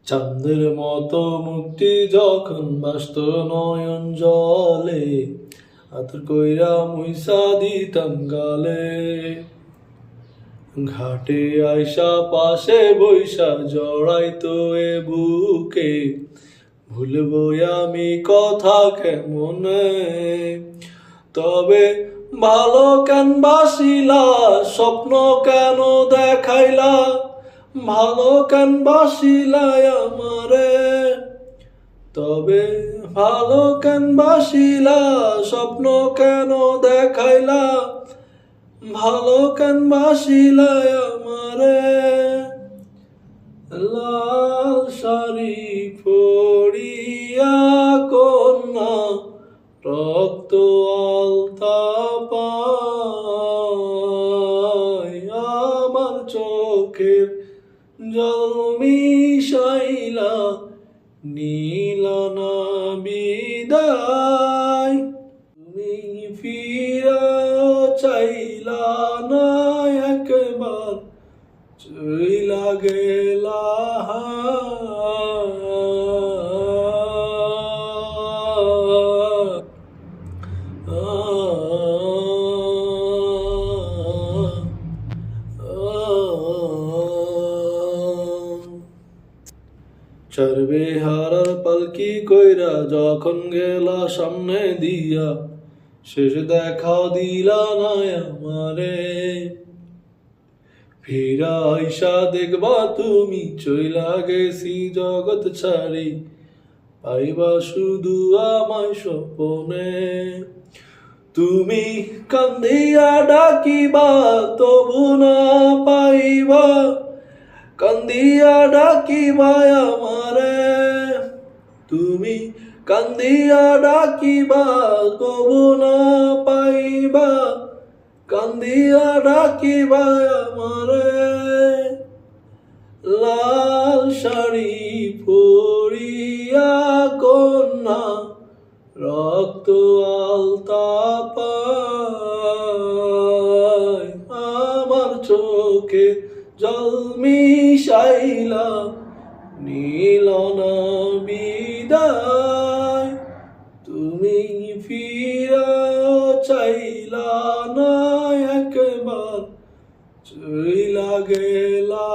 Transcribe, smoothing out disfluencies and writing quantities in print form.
চাঁদের মতো মুক্তি যখন বাসত নয়ন জলে, আতর কইরা মুইসা দিতাম গালে। ঘাটে আইসা পাশে বৈশা জড়াইতো এ বুকে, ভুলবো আমি কথা কেমনে। তবে ভালো কেন বাসিলা, স্বপ্ন কেন দেখাইলা, ভালো কেন বাসিলাই আমারে। তবে ভালো কেন বাসিলা, স্বপ্ন কেন দেখাইলা, ভালো কেন বাসিলাই আমারে। লাল শাড়ি পরিয়া কন্যা, রক্ত আলতা পায়, আমার চোখের জল মিশাইলা নীলা না বিদায়। তুমি ফিরা চাইলা না একবার, চইলা গেলা। চরবে হারার পালকি কইরা যখন গেলা সামনে দিয়া, শেষ দেখা দিলা না আমারে। ফিরা আইসা দেখবা তুমি চইলা গেছি জগৎ ছাড়ি, পাইবা শুধু আমায় স্বপনে। তুমি কান্দিয়া ডাকিবা তবু না পাইবা, কান্দিয়া ডাকিবা আমারে। তুমি কান্দিয়া ডাকিবা তবু না পাইবা, কান্দিয়া ডাকিবা আমারে। লাল শাড়ি পরিয়া কন্যা, রক্ত আলতা পায়, আমার চোখে জল মিশাইলা নীল না বিদায়। তুমি ফিরা চাইলা না একবার, চইলা গেলা।